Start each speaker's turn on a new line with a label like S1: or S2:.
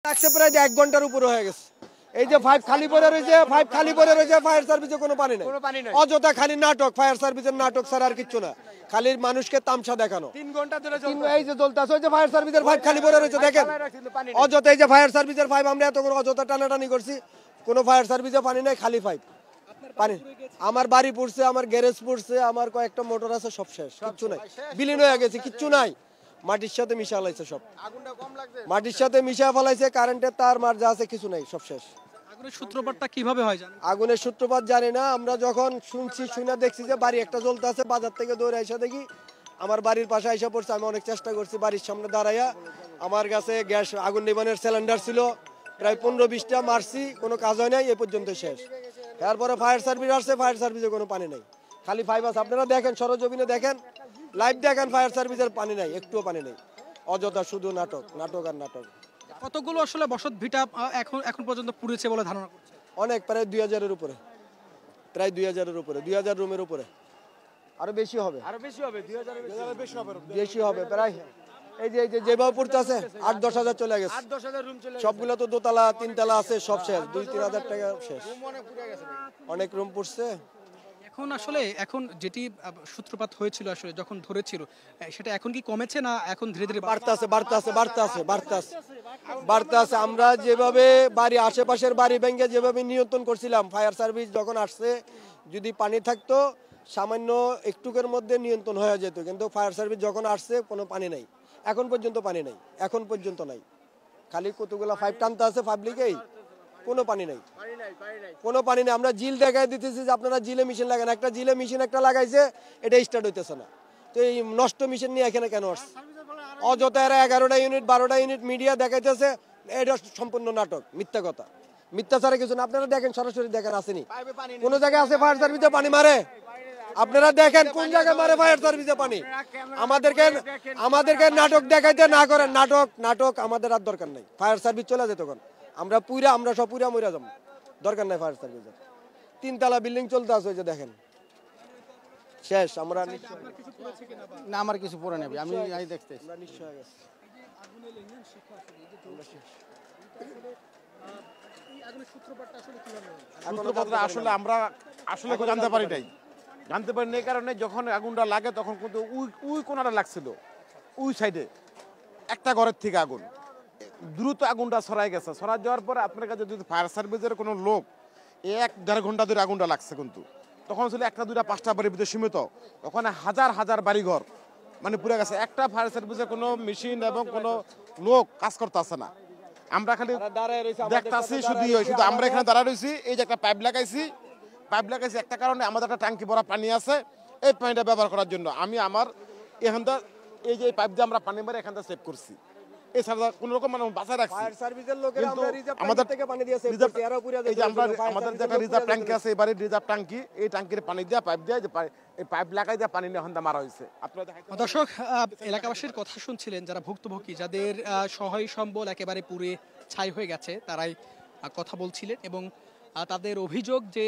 S1: লাগছে প্রায় 1 ঘন্টার উপরে হয়ে গেছে। এই যে পাইপ খালি পড়ে রয়েছে, ফায়ার সার্ভিসে কোনো পানি নেই। অযথা খালি নাটক, ফায়ার সার্ভিসের নাটক ছাড়া আর কিচ্ছু না, খালি মানুষকে তামসা দেখানো।
S2: 3 ঘন্টা ধরে
S1: এই যে জ্বলতেছে, ওই যে ফায়ার সার্ভিসের পাইপ খালি পড়ে রয়েছে দেখেন, অযথা। এই যে ফায়ার সার্ভিসের পাইপ আমরা এত করে অযথা টানাটানি করছি, কোনো ফায়ার সার্ভিসে পানি নেই, খালি পাইপ পানি। আমার বাড়ি পড়ছে, আমার গ্যারেজ পড়ছে, আমার কয়েকটা মোটর আছে, সব শেষ, কিচ্ছু নাই, বিলীন হয়ে গেছে, কিচ্ছু নাই। মাটির সাথে মিশা ফেলাইছে সব, মাটির সাথে মিশা ফেলাইছে, কারেন্টের তার মার যা আছে কিছু নাই, সব শেষ।
S3: আগুনের সূত্রপাতটা কিভাবে হয় জানেন?
S1: আগুনের সূত্রপাত জানি না, আমরা যখন শুনে দেখছি যে বাড়ি একটা জ্বলতে আছে, বাজার থেকে দৌড়ে এসে দেখি আমার বাড়ির পাশে আইসা পড়ছে। আমি অনেক চেষ্টা করছি বাড়ির সামনে দাঁড়াইয়া, আমার কাছে গ্যাস আগুন নিবানের সিলিন্ডার ছিল, প্রায় 15-20টা মারছি, কোনো কাজ হয় নাই, এই পর্যন্ত শেষ। তারপরে ফায়ার সার্ভিস আসছে, ফায়ার সার্ভিসে কোনো পানি নেই, খালি পাইপ আছে। আপনারা দেখেন, সরজমিনে দেখেন, লাইভ দেখেন, ফায়ার সার্ভিসের পানি নাই, একটুও পানি নেই, অযথা শুধু নাটক, নাটক আর নাটক।
S3: কতগুলো আসলে বসত ভিটা এখন পর্যন্ত পুড়েছে বলে ধারণা করছে?
S1: অনেক, প্রায় 2000-এর উপরে, প্রায় 2000-এর উপরে, 2000 রুমের উপরে, আরো বেশি হবে, বেশি হবে প্রায়। এই যে যেভাবে পড়তে আছে 8-10 হাজার চলে গেছে,
S2: 8-10 হাজার রুম চলে গেছে।
S1: সবগুলো তো দোতলা 3 তলা আছে, সব শেষ, 2-3 হাজার টাকা শেষ, অনেক রুম পড়ছে।
S3: এখন যেটি সূত্রপাত হয়েছিল আসলে যখন ধরেছিল, সেটা এখন কি কমেছে না এখন ধীরে ধীরে
S1: বাড়তে আছে? আমরা যেভাবে বাড়ি আশেপাশের বাড়ি ভেঙে যেভাবে নিয়ন্ত্রণ করছিলাম, ফায়ার সার্ভিস যখন আসছে, যদি পানি থাকতো সামান্য একটুকের মধ্যে নিয়ন্ত্রণ হয়ে যেত, কিন্তু ফায়ার সার্ভিস যখন আসছে কোনো পানি নাই, এখন পর্যন্ত পানি নাই, এখন পর্যন্ত নাই, খালি কতগুলো পাইপ টানতে আছে পাবলিকেই, কোনো পানি নাই, কোনো পানি নেই। আমরা জিল দেখাই দিতেছি যে আপনারা জিলে মেশিন লাগান, একটা জিলে মেশিন একটা লাগাইছে, এটা স্টার্ট হইতেছে না, তো এই নষ্ট মেশিন নিয়ে এখানে কেন আসছে? অযথা এরা 11টা ইউনিট 12টা ইউনিট মিডিয়া দেখাইতেছে, এটা সম্পূর্ণ নাটক, মিথ্যা কথা, মিথ্যা ছাড়া কিছু না। আপনারা দেখেন, সরাসরি দেখেন, আসেনি কোনো জায়গায় আছে ফায়ার সার্ভিসে পানি মারে? আপনারা দেখেন কোন জায়গায় মারে ফায়ার সার্ভিসে পানি? আমাদেরকে নাটক দেখাইতে না করেন, নাটক আমাদের আর দরকার নাই। ফায়ার সার্ভিস চলে যায় তখন আমরা সব পুরা মরে যাবো, দরকার নাই ফায়ার সার্ভিসের। 3 তলা বিল্ডিং চলতে আছে, যে দেখেন শেষ। আমরা
S2: না, আমার কিছু পড়ে নেবে, আমি দেখতে
S1: নিশ্চয় হয়ে গেছে।
S4: আসলে আমরা জানতে পারি নাই, এই কারণে যখন আগুনটা লাগে তখন কিন্তু ওই কোনাটা লাগছিল, ওই সাইডে একটা ঘরের থেকে আগুন দ্রুত আগুনটা ছড়াই গেছে। ছড়াই যাওয়ার পরে আপনার কাছে যদি ফায়ার সার্ভিসের কোনো লোক 1-1.5 ঘন্টা ধরে আগুনটা লাগছে, কিন্তু তখন ছিল 1-2-5টা বাড়ির ভিতরে সীমিত, ওখানে হাজার হাজার বাড়িঘর মানে পুরো গেছে। একটা ফায়ার সার্ভিসের কোনো মেশিন এবং কোনো লোক কাজ করতে আসে না, আমরা খালি দেখতেছি শুধু আমরা এখানে দাঁড়ায় রয়েছি। এই যে একটা পাইপ লাগাইছি একটা কারণে, আমাদের একটা ট্যাঙ্কি ভরা পানি আছে, এই পানিটা ব্যবহার করার জন্য আমি আমার এখানটা এই যে পাইপ দিয়ে আমরা পানি মেরে এখানটা সেভ করছি, এছাড়া কোনো রকম মানে বাঁচায় রাখছি।
S1: ফায়ার সার্ভিসের লোকেরা আমরা রিজার্ভ
S4: আমাদের
S1: থেকে পানি দিয়ে সেভ করছি, এরা পুরা
S4: এই যে আমাদের যে একটা রিজার্ভ ট্যাঙ্কি আছে, এবারে রিজার্ভ ট্যাঙ্কি, এই ট্যাঙ্কির পানি দিয়ে পাইপ দিয়ে এই পাইপ লাগাই দিয়ে পানি নিয়ে এখানটা মারা হয়েছে।
S3: দর্শক, এলাকাবাসীর কথা শুনছিলেন, যারা ভুক্তভোগী, যাদের সহায় সম্বল একেবারে পুড়ে ছাই হয়ে গেছে, তারাই কথা বলছিলেন এবং তাদের অভিযোগ যে